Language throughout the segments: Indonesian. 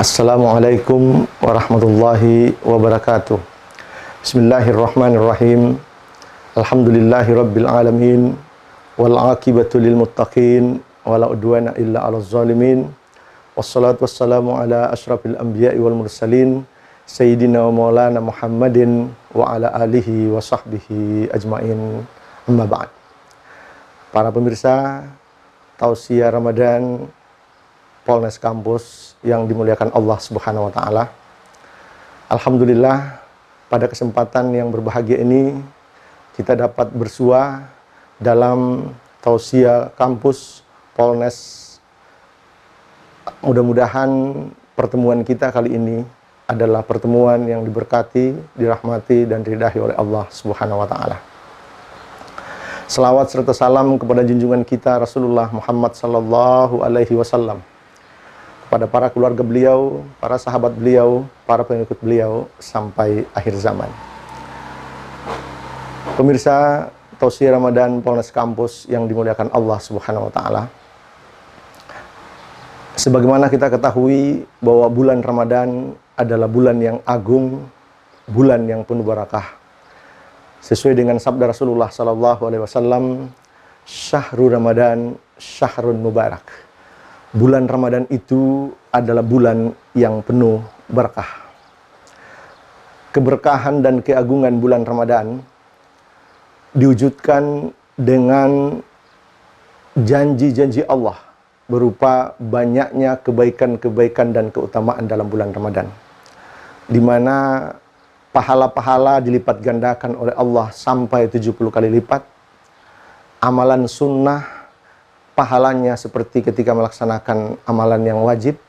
Assalamualaikum warahmatullahi wabarakatuh. Bismillahirrahmanirrahim. Alhamdulillahi rabbil alamin. Wal aqibatu lil muttaqin. Wala udwana illa 'alal zalimin. Wassalatu wassalamu ala asyrafil anbiya'i wal mursalin. Sayyidina wa maulana Muhammadin wa ala alihi wa sahbihi ajmain. Amma ba'd. Para pemirsa Tausiah Ramadan Polnes Kampus yang dimuliakan Allah Subhanahu wa taala. Alhamdulillah, pada kesempatan yang berbahagia ini kita dapat bersua dalam Tausiah Kampus Polnes. Mudah-mudahan pertemuan kita kali ini adalah pertemuan yang diberkati, dirahmati dan diridai oleh Allah Subhanahu wa taala. Selawat serta salam kepada junjungan kita Rasulullah Muhammad sallallahu alaihi wasallam, pada para keluarga beliau, para sahabat beliau, para pengikut beliau sampai akhir zaman. Pemirsa Tausiah Ramadan Polnes Kampus yang dimuliakan Allah Subhanahu wa taala. Sebagaimana kita ketahui bahwa bulan Ramadan adalah bulan yang agung, bulan yang penuh barakah. Sesuai dengan sabda Rasulullah sallallahu alaihi wasallam, "Syahrul Ramadan syahrun mubarak." Bulan Ramadan itu adalah bulan yang penuh berkah. Keberkahan dan keagungan bulan Ramadan diwujudkan dengan janji-janji Allah berupa banyaknya kebaikan-kebaikan dan keutamaan dalam bulan Ramadan, di mana pahala-pahala dilipat gandakan oleh Allah sampai 70 kali lipat. Amalan sunnah pahalanya seperti ketika melaksanakan amalan yang wajib.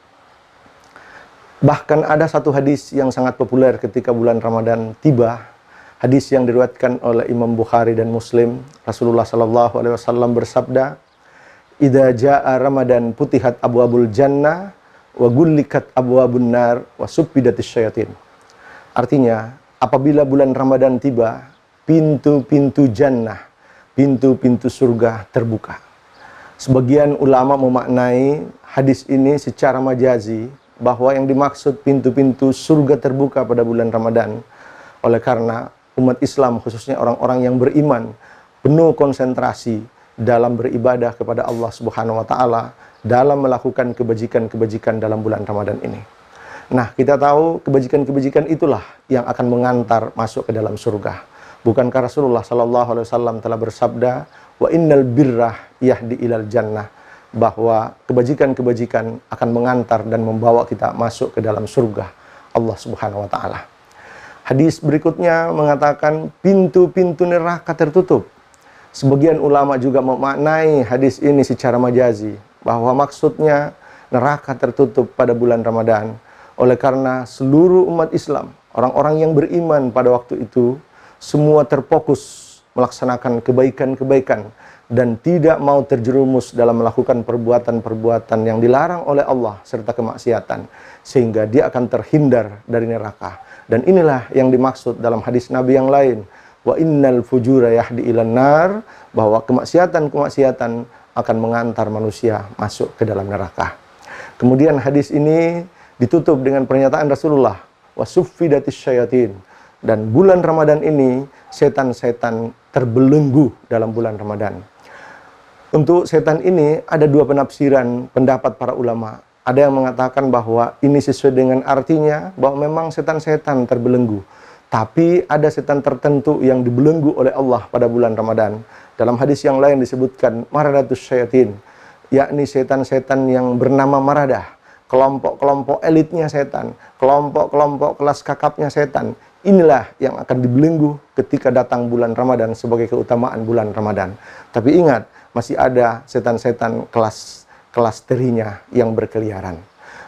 Bahkan ada satu hadis yang sangat populer ketika bulan Ramadan tiba. Hadis yang diriwayatkan oleh Imam Bukhari dan Muslim. Rasulullah sallallahu alaihi wasallam bersabda, "Idza jaa Ramadan putihat abwabul jannah wa gullikat abwabun nar wa suppidatis syayatin." Artinya, apabila bulan Ramadan tiba, pintu-pintu jannah, pintu-pintu surga terbuka. Sebagian ulama memaknai hadis ini secara majazi bahwa yang dimaksud pintu-pintu surga terbuka pada bulan Ramadan oleh karena umat Islam, khususnya orang-orang yang beriman, penuh konsentrasi dalam beribadah kepada Allah Subhanahu wa taala dalam melakukan kebajikan-kebajikan dalam bulan Ramadan ini. Nah, kita tahu kebajikan-kebajikan itulah yang akan mengantar masuk ke dalam surga. Bukankah Rasulullah sallallahu alaihi wasallam telah bersabda, "Wa innal birrah yahdi ilal jannah," bahwa kebajikan-kebajikan akan mengantar dan membawa kita masuk ke dalam surga Allah Subhanahu wa taala. Hadis berikutnya mengatakan pintu-pintu neraka tertutup. Sebagian ulama juga memaknai hadis ini secara majazi bahwa maksudnya neraka tertutup pada bulan Ramadan oleh karena seluruh umat Islam, orang-orang yang beriman pada waktu itu semua terfokus melaksanakan kebaikan-kebaikan dan tidak mau terjerumus dalam melakukan perbuatan-perbuatan yang dilarang oleh Allah serta kemaksiatan, sehingga dia akan terhindar dari neraka. Dan inilah yang dimaksud dalam hadis Nabi yang lain, "Wa innal fujura yahdi ilan nar," bahwa kemaksiatan-kemaksiatan akan mengantar manusia masuk ke dalam neraka. Kemudian hadis ini ditutup dengan pernyataan Rasulullah, "Wa suffidatis syayatin." Dan bulan Ramadan ini setan-setan terbelenggu dalam bulan Ramadan. Untuk setan ini ada dua penafsiran pendapat para ulama. Ada yang mengatakan bahwa ini sesuai dengan artinya bahwa memang setan-setan terbelenggu. Tapi ada setan tertentu yang dibelenggu oleh Allah pada bulan Ramadan. Dalam hadis yang lain disebutkan maradatus syayatin, yakni setan-setan yang bernama maradah, kelompok-kelompok elitnya setan, kelompok-kelompok kelas kakapnya setan. Inilah yang akan dibelenggu ketika datang bulan Ramadan sebagai keutamaan bulan Ramadan. Tapi ingat, masih ada setan-setan kelas terinya yang berkeliaran.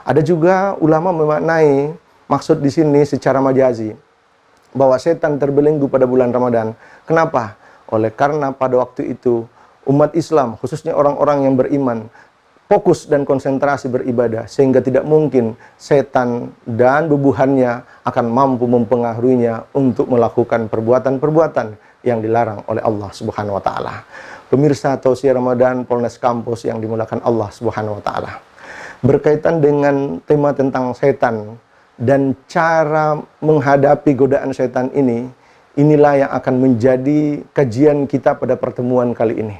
Ada juga ulama memaknai maksud di sini secara majazi bahwa setan terbelenggu pada bulan Ramadan. Kenapa? Oleh karena pada waktu itu umat Islam, khususnya orang-orang yang beriman, fokus dan konsentrasi beribadah, sehingga tidak mungkin setan dan bubuhannya akan mampu mempengaruhinya untuk melakukan perbuatan-perbuatan yang dilarang oleh Allah Subhanahu wa taala. Pemirsa Tausiah Ramadan Polnes Kampus yang dimuliakan Allah Subhanahu wa taala. berkaitan dengan tema tentang setan dan cara menghadapi godaan setan ini, inilah yang akan menjadi kajian kita pada pertemuan kali ini.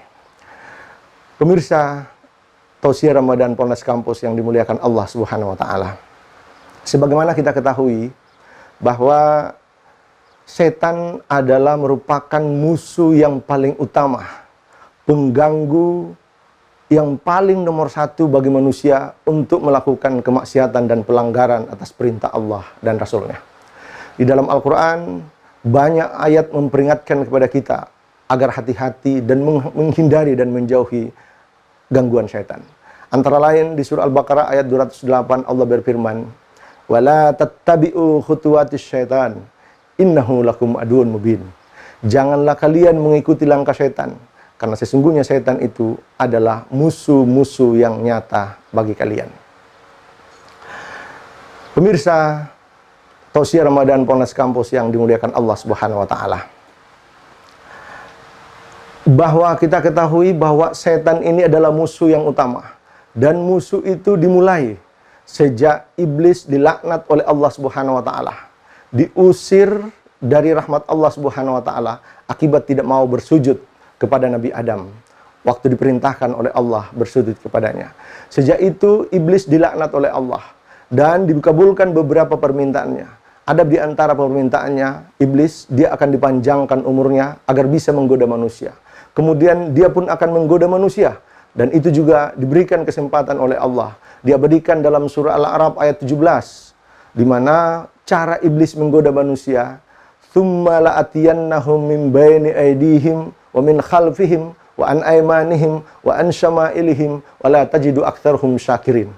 Pemirsa Tausiah Ramadan Polres Kampus yang dimuliakan Allah Subhanahu wa taala. Sebagaimana kita ketahui bahwa setan adalah merupakan musuh yang paling utama, pengganggu yang paling nomor satu bagi manusia untuk melakukan kemaksiatan dan pelanggaran atas perintah Allah dan Rasul-Nya. Di dalam Al-Quran, banyak ayat memperingatkan kepada kita agar hati-hati dan menghindari dan menjauhi gangguan syaitan. Antara lain di surah Al-Baqarah ayat 208 Allah berfirman, "Wala tattabi'u khutuwatis syaitan, innahu lakum aduwwun mubin." Janganlah kalian mengikuti langkah syaitan, karena sesungguhnya setan itu adalah musuh-musuh yang nyata bagi kalian. Pemirsa Tausiah Ramadan Polres Kampus yang dimuliakan Allah Subhanahu wa taala. Bahwa kita ketahui bahwa setan ini adalah musuh yang utama, dan musuh itu dimulai sejak iblis dilaknat oleh Allah Subhanahu wa taala, diusir dari rahmat Allah Subhanahu wa taala akibat tidak mau bersujud kepada Nabi Adam waktu diperintahkan oleh Allah bersujud kepadanya. Sejak itu iblis dilaknat oleh Allah dan dikabulkan beberapa permintaannya. Ada di antara permintaannya iblis, dia akan dipanjangkan umurnya agar bisa menggoda manusia. Kemudian dia pun akan menggoda manusia, dan itu juga diberikan kesempatan oleh Allah. Diabadikan dalam surah Al-A'raf ayat 17, di mana cara iblis menggoda manusia, "Tsumma la'atiyannahum min baini aydihim wa min khalfihim wa an aymanihim wa an syama'ilihim wa la tajidu aktsarhum syakirin."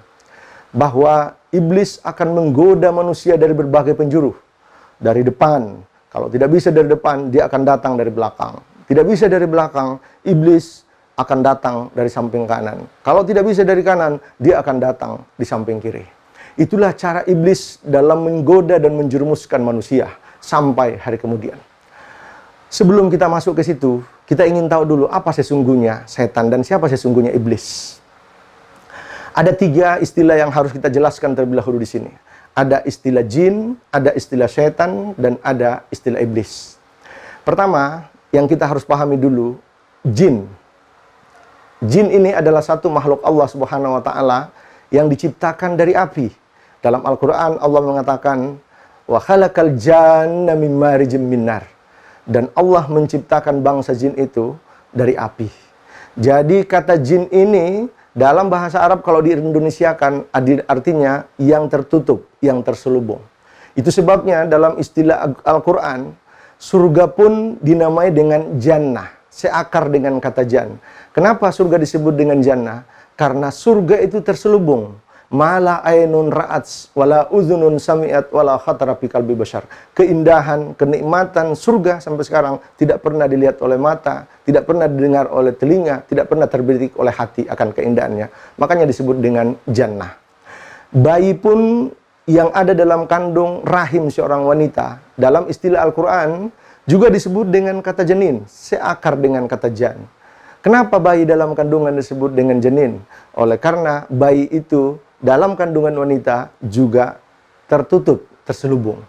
Bahwa iblis akan menggoda manusia dari berbagai penjuru. Dari depan, kalau tidak bisa dari depan, dia akan datang dari belakang. Tidak bisa dari belakang, iblis akan datang dari samping kanan. Kalau tidak bisa dari kanan, dia akan datang di samping kiri. Itulah cara iblis dalam menggoda dan menjerumuskan manusia sampai hari kemudian. Sebelum kita masuk ke situ, kita ingin tahu dulu apa sesungguhnya setan dan siapa sesungguhnya iblis. Ada 3 istilah yang harus kita jelaskan terlebih dahulu di sini. Ada istilah jin, ada istilah setan, dan ada istilah iblis. Pertama, yang kita harus pahami dulu, jin. Jin ini adalah satu makhluk Allah Subhanahu wa taala yang diciptakan dari api. Dalam Al-Qur'an Allah mengatakan, "Wa khalaqal janna min marijim min nar." Dan Allah menciptakan bangsa jin itu dari api. Jadi kata jin ini dalam bahasa Arab kalau diindonesiakan artinya yang tertutup, yang terselubung. Itu sebabnya dalam istilah Al-Qur'an, surga pun dinamai dengan jannah, seakar dengan kata jan. Kenapa surga disebut dengan jannah? Karena surga itu terselubung. Mala ainun ra'at wala uzunun sami'at wala khatara fi qalbi bashar. Keindahan, kenikmatan surga sampai sekarang tidak pernah dilihat oleh mata, tidak pernah didengar oleh telinga, tidak pernah terbetik oleh hati akan keindahannya. Makanya disebut dengan jannah. Bayi pun yang ada dalam kandung rahim seorang wanita, dalam istilah Al-Quran juga disebut dengan kata janin, seakar dengan kata jan. Kenapa bayi dalam kandungan disebut dengan janin? Oleh karena bayi itu dalam kandungan wanita juga tertutup, terselubung.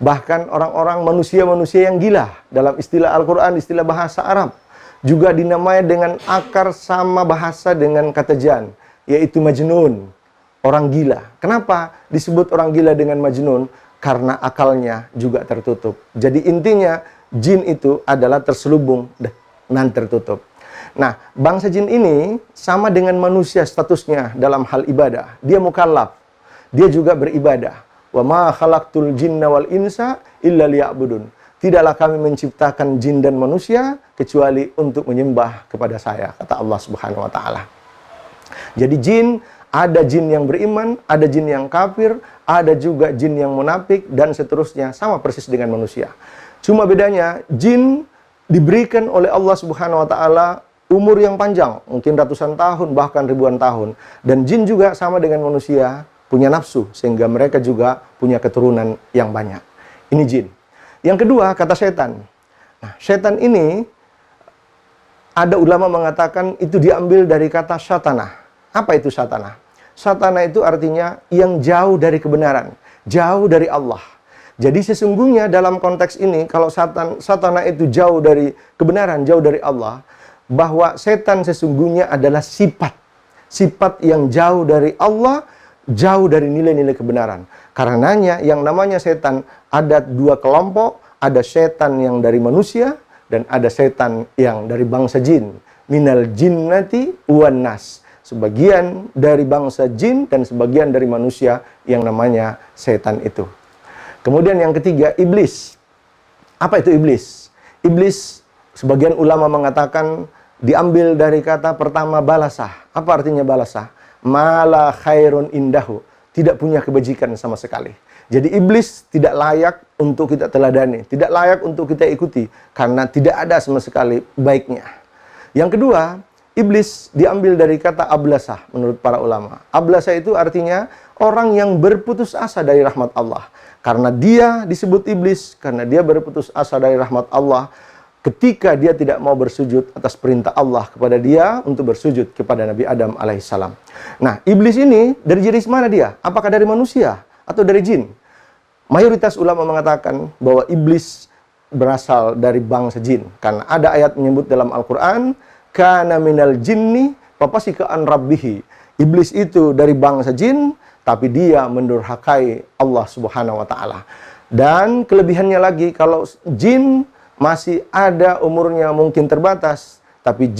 Bahkan orang-orang manusia-manusia yang gila dalam istilah Al-Quran, istilah bahasa Arab, juga dinamai dengan akar sama bahasa dengan kata jan, yaitu majnun, orang gila. Kenapa disebut orang gila dengan majnun? Karena akalnya juga tertutup. Jadi intinya jin itu adalah terselubung dan tertutup. Nah, bangsa jin ini sama dengan manusia statusnya dalam hal ibadah. Dia mukallaf. Dia juga beribadah. Wa ma khalaqtul jinna wal insa illa liya'budun. Tidaklah kami menciptakan jin dan manusia kecuali untuk menyembah kepada saya, kata Allah Subhanahu wa taala. Jadi jin, ada jin yang beriman, ada jin yang kafir, ada juga jin yang munafik, dan seterusnya, sama persis dengan manusia. Cuma bedanya, jin diberikan oleh Allah Subhanahu wa taala umur yang panjang, mungkin ratusan tahun, bahkan ribuan tahun. Dan jin juga sama dengan manusia, punya nafsu, sehingga mereka juga punya keturunan yang banyak. Ini jin. Yang kedua, kata setan. Nah, setan ini, ada ulama mengatakan itu diambil dari kata syatanah. Apa itu syatanah? Satana itu artinya yang jauh dari kebenaran, jauh dari Allah. Jadi sesungguhnya dalam konteks ini, kalau satana itu jauh dari kebenaran, jauh dari Allah, bahwa setan sesungguhnya adalah sifat yang jauh dari Allah, jauh dari nilai-nilai kebenaran. Karenanya yang namanya setan ada dua kelompok, ada setan yang dari manusia dan ada setan yang dari bangsa jin. Minal jinnati wan nas. Sebagian dari bangsa jin dan sebagian dari manusia yang namanya setan itu. Kemudian yang ketiga, iblis. Apa itu iblis? Iblis, sebagian ulama mengatakan diambil dari kata pertama balasah. Apa artinya balasah? Mala khairun indahu. Tidak punya kebajikan sama sekali. Jadi iblis tidak layak untuk kita teladani, tidak layak untuk kita ikuti, karena tidak ada sama sekali baiknya. Yang kedua, iblis diambil dari kata ablasah menurut para ulama. Ablasah itu artinya orang yang berputus asa dari rahmat Allah. Karena dia disebut iblis, karena dia berputus asa dari rahmat Allah ketika dia tidak mau bersujud atas perintah Allah kepada dia untuk bersujud kepada Nabi Adam alaihissalam. Nah, iblis ini dari jenis mana dia? Apakah dari manusia atau dari jin? Mayoritas ulama mengatakan bahwa iblis berasal dari bangsa jin. Karena ada ayat menyebut dalam Al-Quran, kana minal jinni fafasika an rabbihi. Iblis itu dari bangsa jin, tapi dia mendurhakai Allah Subhanahu wa taala. Dan kelebihannya lagi, kalau jin masih ada umurnya mungkin terbatas, tapi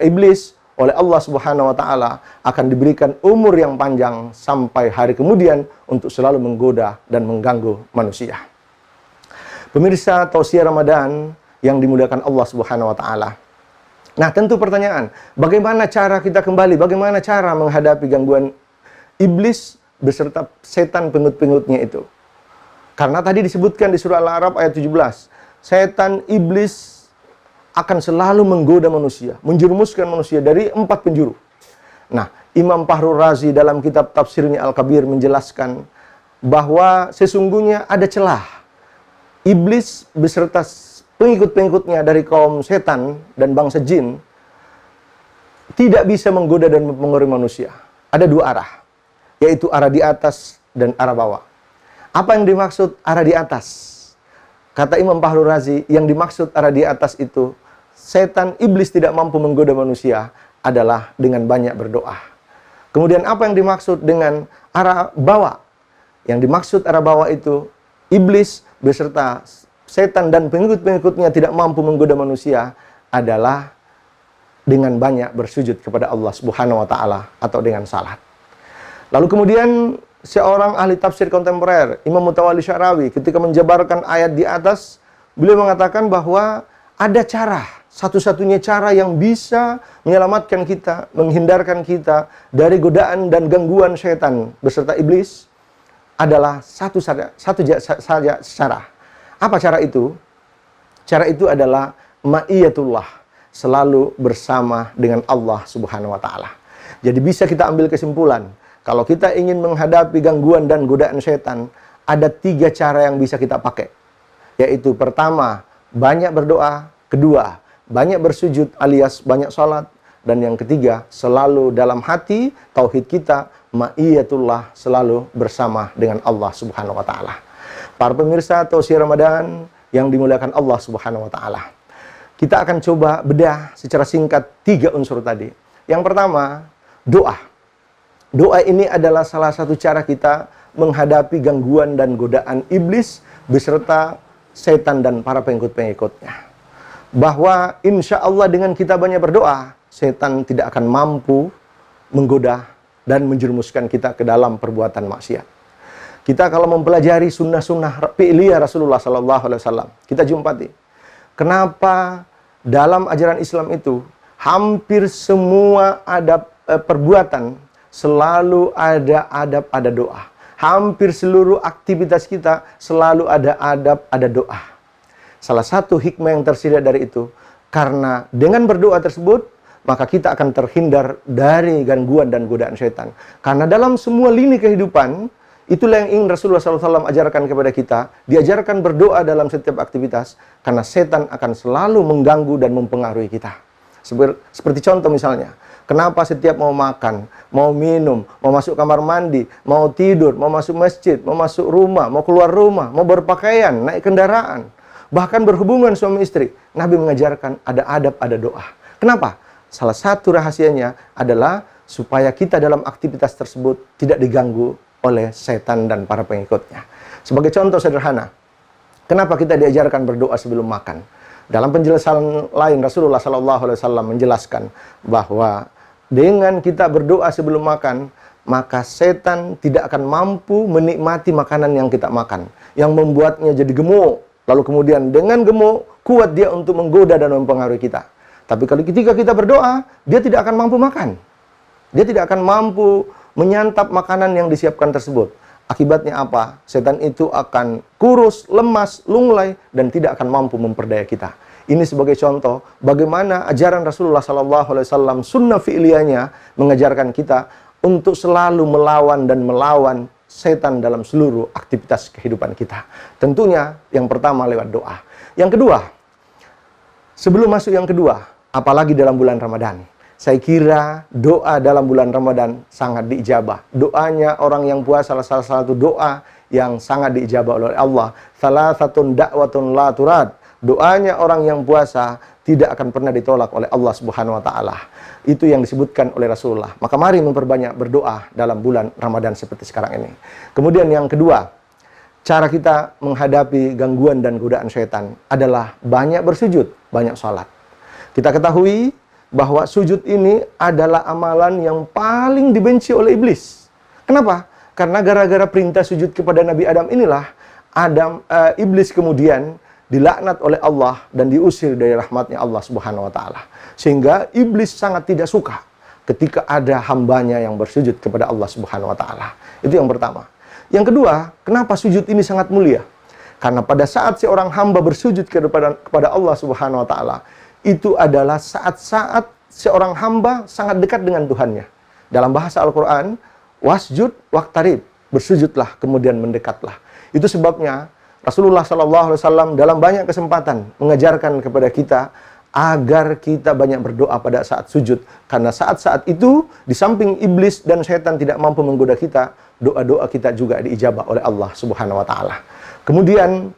iblis oleh Allah Subhanahu wa taala akan diberikan umur yang panjang sampai hari kemudian untuk selalu menggoda dan mengganggu manusia. Pemirsa Tausiah Ramadan yang dimuliakan Allah Subhanahu wa taala. Nah, tentu pertanyaan, bagaimana cara kita kembali? Bagaimana cara menghadapi gangguan iblis beserta setan pengut-pengutnya itu? Karena tadi disebutkan di surah Al-A'raf ayat 17, setan iblis akan selalu menggoda manusia, menjerumuskan manusia dari 4 penjuru. Nah, Imam Fahrul Razi dalam kitab tafsirnya Al-Kabir menjelaskan bahwa sesungguhnya ada celah. Iblis beserta pengikut-pengikutnya dari kaum setan dan bangsa jin tidak bisa menggoda dan mempengaruhi manusia. Ada 2 arah, yaitu arah di atas dan arah bawah. Apa yang dimaksud arah di atas? Kata Imam Fahrul Razi, yang dimaksud arah di atas itu, setan iblis tidak mampu menggoda manusia adalah dengan banyak berdoa. Kemudian apa yang dimaksud dengan arah bawah? Yang dimaksud arah bawah itu, iblis beserta setan dan pengikut-pengikutnya tidak mampu menggoda manusia adalah dengan banyak bersujud kepada Allah Subhanahu wa taala atau dengan salat. Lalu kemudian seorang ahli tafsir kontemporer, Imam Mutawalli Sya'rawi, ketika menjabarkan ayat di atas, beliau mengatakan bahwa ada cara, satu-satunya cara yang bisa menyelamatkan kita, menghindarkan kita dari godaan dan gangguan setan beserta iblis adalah satu saja cara. Apa cara itu? Cara itu adalah ma'iyatullah, selalu bersama dengan Allah Subhanahu wa taala. Jadi bisa kita ambil kesimpulan, kalau kita ingin menghadapi gangguan dan godaan setan, ada 3 cara yang bisa kita pakai. Yaitu pertama, banyak berdoa. Kedua, banyak bersujud alias banyak sholat. Dan yang ketiga, selalu dalam hati, tauhid kita, ma'iyatullah, selalu bersama dengan Allah Subhanahu wa ta'ala. Para pemirsa Tausiah Ramadan yang dimuliakan Allah Subhanahu wa ta'ala. Kita akan coba bedah secara singkat 3 unsur tadi. Yang pertama, doa. Doa ini adalah salah satu cara kita menghadapi gangguan dan godaan iblis beserta setan dan para pengikut-pengikutnya. Bahwa insya Allah dengan kita banyak berdoa, setan tidak akan mampu menggoda dan menjerumuskan kita ke dalam perbuatan maksiat. Kita kalau mempelajari sunnah-sunnah fi'liyah Rasulullah SAW, kita jumpati kenapa dalam ajaran Islam itu hampir semua adab perbuatan selalu ada adab, ada doa. Hampir seluruh aktivitas kita selalu ada adab, ada doa. Salah satu hikmah yang tersirat dari itu, karena dengan berdoa tersebut, maka kita akan terhindar dari gangguan dan godaan setan. Karena dalam semua lini kehidupan, itulah yang ingin Rasulullah SAW ajarkan kepada kita. Diajarkan berdoa dalam setiap aktivitas, karena setan akan selalu mengganggu dan mempengaruhi kita. Seperti contoh misalnya, Kenapa setiap mau makan, mau minum, mau masuk kamar mandi, mau tidur, mau masuk masjid, mau masuk rumah, mau keluar rumah, mau berpakaian, naik kendaraan, bahkan berhubungan suami istri, Nabi mengajarkan ada adab, ada doa. Kenapa? Salah satu rahasianya adalah supaya kita dalam aktivitas tersebut tidak diganggu oleh setan dan para pengikutnya. Sebagai contoh sederhana, kenapa kita diajarkan berdoa sebelum makan? Dalam penjelasan lain, Rasulullah SAW menjelaskan bahwa dengan kita berdoa sebelum makan, maka setan tidak akan mampu menikmati makanan yang kita makan, yang membuatnya jadi gemuk. Lalu kemudian dengan gemuk, kuat dia untuk menggoda dan mempengaruhi kita. Tapi kalau ketika kita berdoa, dia tidak akan mampu makan. Dia tidak akan mampu menyantap makanan yang disiapkan tersebut. Akibatnya apa? Setan itu akan kurus, lemas, lunglai, dan tidak akan mampu memperdaya kita. Ini sebagai contoh bagaimana ajaran Rasulullah SAW, sunnah fi'liyahnya mengajarkan kita untuk selalu melawan setan dalam seluruh aktivitas kehidupan kita. Tentunya yang pertama lewat doa. Yang kedua, sebelum masuk yang kedua, apalagi dalam bulan Ramadan, saya kira doa dalam bulan Ramadan sangat diijabah. Doanya orang yang puasa salah satu doa yang sangat diijabah oleh Allah. Salasatun da'watun la turad. Doanya orang yang puasa tidak akan pernah ditolak oleh Allah Subhanahu wa taala. Itu yang disebutkan oleh Rasulullah. Maka mari memperbanyak berdoa dalam bulan Ramadan seperti sekarang ini. Kemudian yang kedua, cara kita menghadapi gangguan dan godaan syaitan adalah banyak bersujud, banyak sholat. Kita ketahui bahwa sujud ini adalah amalan yang paling dibenci oleh iblis. Kenapa? Karena gara-gara perintah sujud kepada Nabi Adam inilah iblis kemudian dilaknat oleh Allah dan diusir dari rahmatnya Allah Subhanahu wa taala. Sehingga iblis sangat tidak suka ketika ada hambanya yang bersujud kepada Allah Subhanahu wa taala. Itu yang pertama. Yang kedua, kenapa sujud ini sangat mulia? Karena pada saat seorang hamba bersujud kepada Allah Subhanahu wa taala, itu adalah saat-saat seorang hamba sangat dekat dengan Tuhannya. Dalam bahasa Al-Qur'an, wasjud waqtarib, bersujudlah kemudian mendekatlah. Itu sebabnya Rasulullah SAW dalam banyak kesempatan mengajarkan kepada kita agar kita banyak berdoa pada saat sujud. Karena saat-saat itu, di samping iblis dan syaitan tidak mampu menggoda kita, doa-doa kita juga diijabah oleh Allah Subhanahu wa taala. Kemudian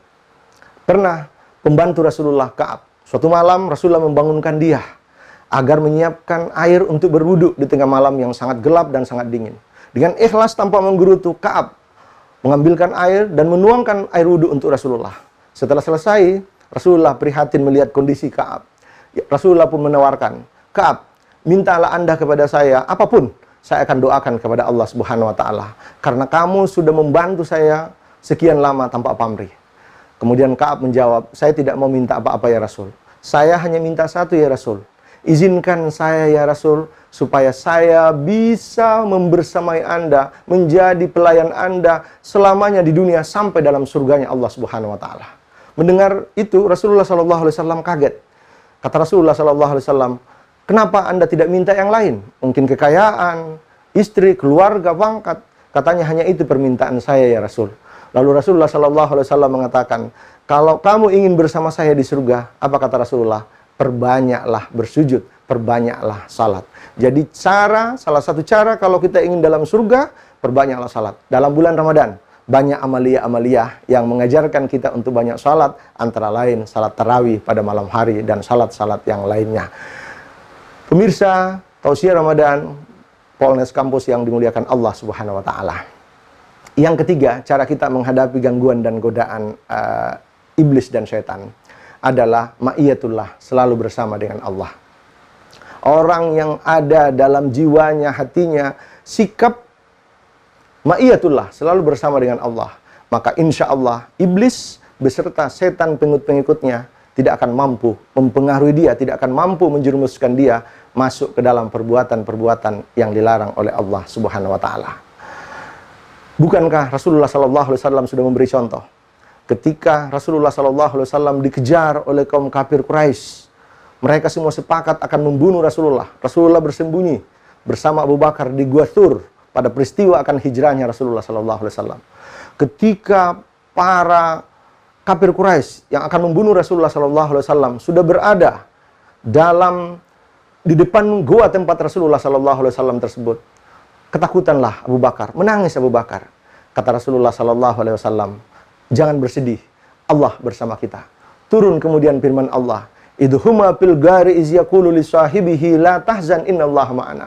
pernah pembantu Rasulullah Ka'ab, suatu malam Rasulullah membangunkan dia agar menyiapkan air untuk berwudu di tengah malam yang sangat gelap dan sangat dingin. Dengan ikhlas tanpa menggerutu, Ka'ab mengambilkan air dan menuangkan air wudhu untuk Rasulullah. Setelah selesai, Rasulullah prihatin melihat kondisi Ka'ab. Rasulullah pun menawarkan, Ka'ab, mintalah Anda kepada saya apapun, saya akan doakan kepada Allah Subhanahu wa taala. Karena kamu sudah membantu saya sekian lama tanpa pamrih. Kemudian Ka'ab menjawab, saya tidak mau minta apa-apa ya Rasul. Saya hanya minta satu ya Rasul. Izinkan saya ya Rasul, supaya saya bisa membersamai Anda, menjadi pelayan Anda selamanya di dunia sampai dalam surganya Allah Subhanahu wa taala. Mendengar itu Rasulullah SAW kaget. Kata Rasulullah SAW, kenapa Anda tidak minta yang lain? Mungkin kekayaan, istri, keluarga, pangkat. Katanya hanya itu permintaan saya ya Rasul. Lalu Rasulullah SAW mengatakan, kalau kamu ingin bersama saya di surga, apa kata Rasulullah? Perbanyaklah bersujud, perbanyaklah salat. Jadi salah satu cara kalau kita ingin dalam surga, perbanyaklah salat. Dalam bulan Ramadan, banyak amalia-amalia yang mengajarkan kita untuk banyak salat, antara lain salat tarawih pada malam hari dan salat-salat yang lainnya. Pemirsa, Tausiah Ramadan, Polnes Kampus yang dimuliakan Allah Subhanahu wa taala. Yang ketiga, cara kita menghadapi gangguan dan godaan iblis dan syaitan adalah ma'iyatullah, selalu bersama dengan Allah. Orang yang ada dalam jiwanya, hatinya, sikap ma'iyatullah, selalu bersama dengan Allah, maka insya Allah iblis beserta setan pengikut-pengikutnya tidak akan mampu mempengaruhi dia, tidak akan mampu menjerumuskan dia masuk ke dalam perbuatan-perbuatan yang dilarang oleh Allah Subhanahu wa taala. Bukankah Rasulullah SAW sudah memberi contoh? Ketika Rasulullah SAW dikejar oleh kaum kafir Quraisy, mereka semua sepakat akan membunuh Rasulullah. Rasulullah bersembunyi bersama Abu Bakar di Gua Thur pada peristiwa akan hijrahnya Rasulullah SAW. Ketika para kafir Quraisy yang akan membunuh Rasulullah SAW sudah berada dalam di depan gua tempat Rasulullah SAW tersebut, ketakutanlah Abu Bakar, menangis Abu Bakar. Kata Rasulullah SAW, jangan bersedih, Allah bersama kita. Turun kemudian firman Allah, idhuma fil ghari iz yaqulu li sahibihi la tahzan innallaha ma'ana.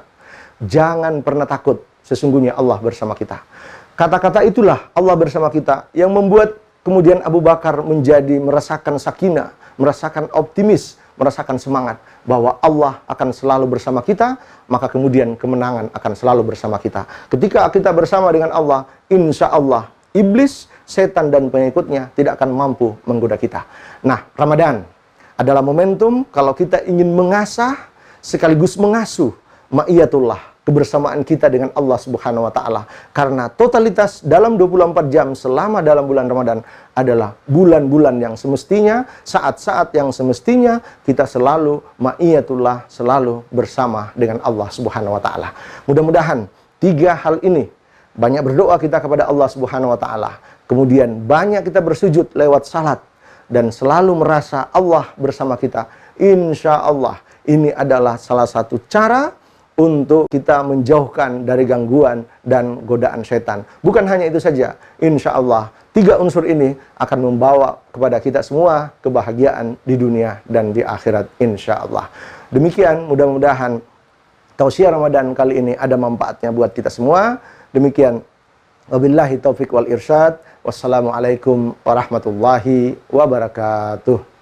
Jangan pernah takut, sesungguhnya Allah bersama kita. Kata-kata itulah Allah bersama kita yang membuat kemudian Abu Bakar menjadi merasakan sakinah, merasakan optimis, merasakan semangat bahwa Allah akan selalu bersama kita, maka kemudian kemenangan akan selalu bersama kita. Ketika kita bersama dengan Allah, insya Allah iblis, setan dan pengikutnya tidak akan mampu menggoda kita. Nah, Ramadan adalah momentum kalau kita ingin mengasah sekaligus mengasuh ma'iyatullah, kebersamaan kita dengan Allah Subhanahu wa taala. Karena totalitas dalam 24 jam selama dalam bulan Ramadan adalah bulan-bulan yang semestinya, saat-saat yang semestinya kita selalu ma'iyatullah, selalu bersama dengan Allah Subhanahu wa taala. Mudah-mudahan 3 hal ini, banyak berdoa kita kepada Allah Subhanahu wa taala, kemudian banyak kita bersujud lewat salat dan selalu merasa Allah bersama kita. Insya Allah ini adalah salah satu cara untuk kita menjauhkan dari gangguan dan godaan setan. Bukan hanya itu saja, insya Allah 3 unsur ini akan membawa kepada kita semua kebahagiaan di dunia dan di akhirat, insya Allah. Demikian, mudah-mudahan tausiah Ramadan kali ini ada manfaatnya buat kita semua. Demikian, wabillahi taufiq wal irsyad. Wassalamualaikum warahmatullahi wabarakatuh.